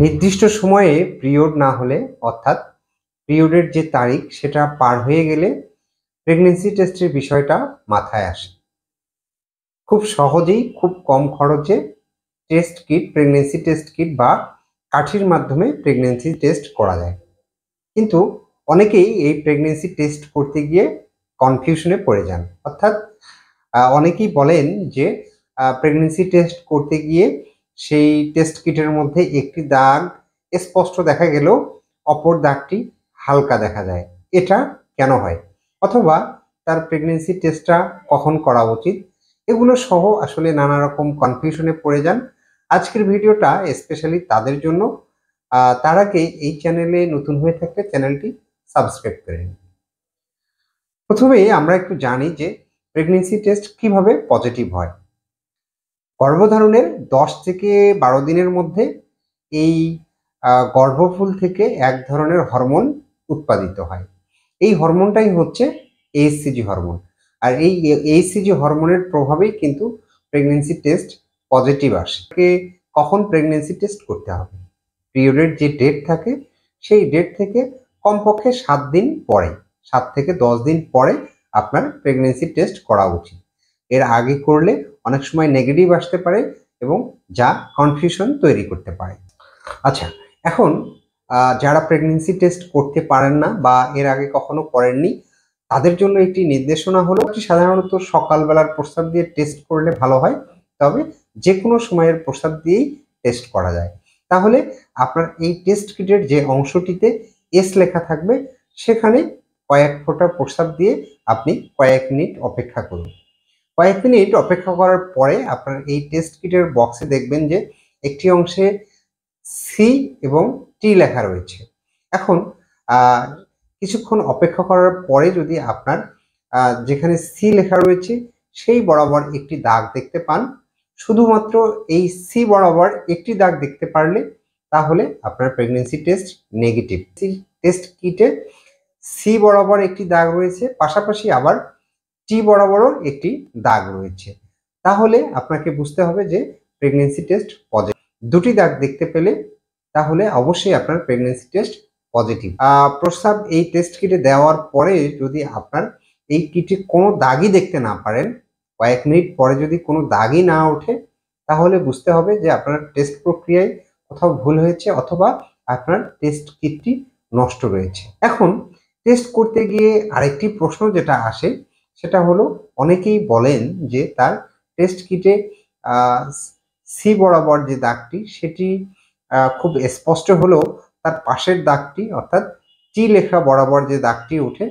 নির্দিষ্ট সময়ে পিরিয়ড না হলে, অর্থাৎ পিরিয়ডের যে তারিখ সেটা পার হয়ে গেলে প্রেগন্যান্সি টেস্টের বিষয়টা মাথায় আসে। খুব সহজেই খুব কম খরচে test kit, pregnancy test kit বা কাঠির মাধ্যমে প্রেগন্যান্সি টেস্ট করা যায়। কিন্তু অনেকেই এই প্রেগন্যান্সি টেস্ট করতে গিয়ে কনফিউশনে পড়ে যান। অর্থাৎ অনেকেই বলেন যে প্রেগন্যান্সি টেস্ট করতে গিয়ে সেই টেস্ট কিটের মধ্যে একটি দাগ স্পষ্ট দেখা গেলেও অপর দাগটি হালকা দেখা যায়। এটা কেন হয়, অথবা তার প্রেগন্যান্সি টেস্টটা কখন করা উচিত, এগুলো সহ আসলে নানা রকম কনফিউশনে পড়ে যান। আজকের ভিডিওটা স্পেশালি তাদের জন্য। তার আগে এই চ্যানেলে নতুন হয়ে থাকলে চ্যানেলটি সাবস্ক্রাইব করে নিন। প্রথমে আমরা একটু জানি যে প্রেগন্যান্সি টেস্ট কিভাবে পজিটিভ হয়। গর্ভধারণের 10 থেকে 12 দিনের মধ্যে এই গর্ভফুল থেকে এক ধরনের হরমোন উৎপাদিত হয়। এই হরমোনটাই হচ্ছে এইচসিজি হরমোন। আর এই এইচসিজি হরমোনের প্রভাবেই কিন্তু প্রেগন্যান্সি টেস্ট পজিটিভ আসে। কখন প্রেগন্যান্সি টেস্ট করতে হবে? পিরিয়ডের যে ডেট থাকে সেই ডেট থেকে কমপক্ষে 7 দিন পরে, 7 থেকে 10 দিন পরে আপনার প্রেগন্যান্সি টেস্ট করা উচিত। এর আগে করলে অনেক সময় নেগেটিভ আসতে পারে এবং যা কনফিউশন তৈরি করতে পারে। আচ্ছা, এখন যারা প্রেগন্যান্সি টেস্ট করতে পারেন না বা এর আগে কখনো করেননি, তাদের জন্য একটি নির্দেশনা হলো, সাধারণত সকালবেলার প্রস্রাব দিয়ে টেস্ট করলে ভালো হয়, তবে যে কোনো সময়ের প্রস্রাব দিয়েই টেস্ট করা যায়। তাহলে আপনার এই টেস্ট কিটের যে অংশটিতে এস লেখা থাকবে সেখানে কয়েক ফোঁটা প্রস্রাব দিয়ে আপনি কয়েক মিনিট অপেক্ষা করুন। কয়েক মিনিট অপেক্ষা করার পরে আপনার এই টেস্ট কিটের বক্সে দেখবেন যে একটি অংশে সি এবং টি লেখা রয়েছে। এখন কিছুক্ষণ অপেক্ষা করার পরে যদি আপনার যেখানে সি লেখা রয়েছে সেই বরাবর একটি দাগ দেখতে পান, শুধুমাত্র এই সি বরাবর একটি দাগ দেখতে পারলে তাহলে আপনার প্রেগন্যান্সি টেস্ট নেগেটিভ। টেস্ট কিটে সি বরাবর একটি দাগ রয়েছে, পাশাপাশি আবার টি বরাবরও একটি দাগ রয়েছে, তাহলে আপনাকে বুঝতে হবে যে প্রেগন্যান্সি টেস্ট পজিটিভ। দুটি দাগ দেখতে পেলে তাহলে অবশ্যই আপনার প্রেগন্যান্সি টেস্ট পজিটিভ। প্রস্রাব এই টেস্ট কিটে দেওয়ার পরে যদি আপনার এই কিটে কোনো দাগই দেখতে না পারেন, কয়েক মিনিট পরে যদি কোনো দাগই না ওঠে, তাহলে বুঝতে হবে যে আপনার টেস্ট প্রক্রিয়ায় কোথাও ভুল হয়েছে অথবা আপনার টেস্ট কিটটি নষ্ট রয়েছে। এখন টেস্ট করতে গিয়ে আরেকটি প্রশ্ন যেটা আসে সেটা হলো, অনেকেই বলেন যে তার টেস্ট কিটে সি বরাবর যে দাগটি সেটি খুব স্পষ্ট হলেও তার পাশের দাগটি, অর্থাৎ টি লেখা বরাবর যে দাগটি ওঠে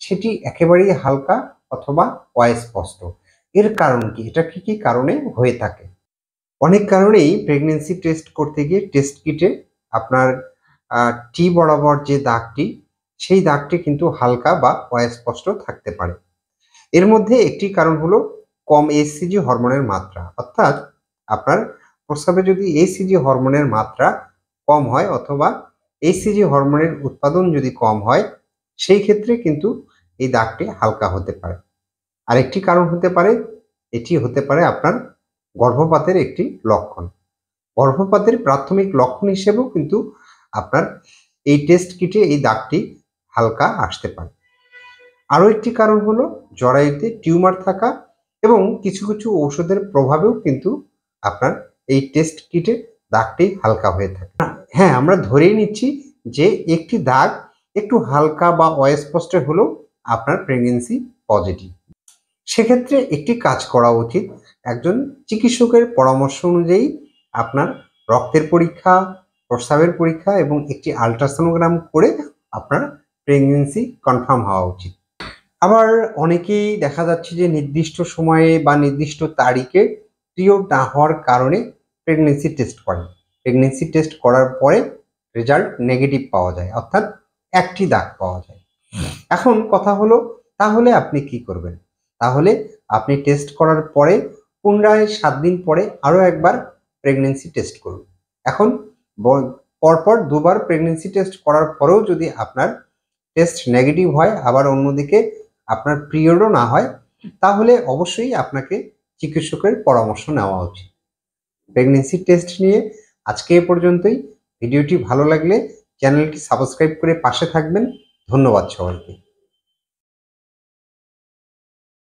সেটি একেবারেই হালকা অথবা অস্পষ্ট। এর কারণ কি? এটা কি কি কারণে হয়ে থাকে? অনেক কারণেই প্রেগন্যান্সি টেস্ট করতে গিয়ে টেস্ট কিটে আপনার টি বরাবর যে দাগটি সেই দাগটি কিন্তু হালকা বা অস্পষ্ট থাকতে পারে। এর মধ্যে একটি কারণ হলো কম এইচসিজি হরমোনের মাত্রা। অর্থাৎ আপনার প্রস্রাবে যদি এইচসিজি হরমোনের মাত্রা কম হয় অথবা এইচসিজি হরমোনের উৎপাদন যদি কম হয়, সেই ক্ষেত্রে কিন্তু এই দাগটি হালকা হতে পারে। আরেকটি কারণ হতে পারে, এটি হতে পারে আপনার গর্ভপাতের একটি লক্ষণ। গর্ভপাতের প্রাথমিক লক্ষণ হিসেবেও কিন্তু আপনার এই টেস্ট কিটে এই দাগটি হালকা আসতে পারে। আরও একটি কারণ হলো জরায়ুতে টিউমার থাকা এবং কিছু কিছু ঔষধের প্রভাবেও কিন্তু আপনার এই টেস্ট কিটে দাগটি হালকা হয়ে থাকে। হ্যাঁ, আমরা ধরেই নিচ্ছি যে একটি দাগ একটু হালকা বা অস্পষ্ট হলেও আপনার প্রেগন্যান্সি পজিটিভ। সেক্ষেত্রে একটি কাজ করা উচিত, একজন চিকিৎসকের পরামর্শ অনুযায়ী আপনার রক্তের পরীক্ষা, প্রস্রাবের পরীক্ষা এবং একটি আল্ট্রাসোনোগ্রাম করে আপনার প্রেগন্যান্সি কনফার্ম হওয়া উচিত। আবার অনেকেই দেখা যাচ্ছে যে নির্দিষ্ট সময়ে বা নির্দিষ্ট তারিখে পিরিয়ড না হওয়ার কারণে প্রেগন্যান্সি টেস্ট করেন। প্রেগন্যান্সি টেস্ট করার পরে রেজাল্ট নেগেটিভ পাওয়া যায়, অর্থাৎ একটি দাগ পাওয়া যায়। এখন কথা হলো, তাহলে আপনি কি করবেন? তাহলে আপনি টেস্ট করার পরে পুনরায় 7 দিন পরে আরও একবার প্রেগন্যান্সি টেস্ট করুন। এখন পরপর দুবার প্রেগন্যান্সি টেস্ট করার পরেও যদি আপনার টেস্ট নেগেটিভ হয়, আবার অন্যদিকে আপনার পিরিয়ডও না হয়, তাহলে অবশ্যই আপনাকে চিকিৎসকের পরামর্শ নেওয়া উচিত। প্রেগন্যান্সি টেস্ট নিয়ে আজকে এ পর্যন্তই। ভিডিওটি ভালো লাগলে চ্যানেলটি সাবস্ক্রাইব করে পাশে থাকবেন। ধন্যবাদ সবাইকে।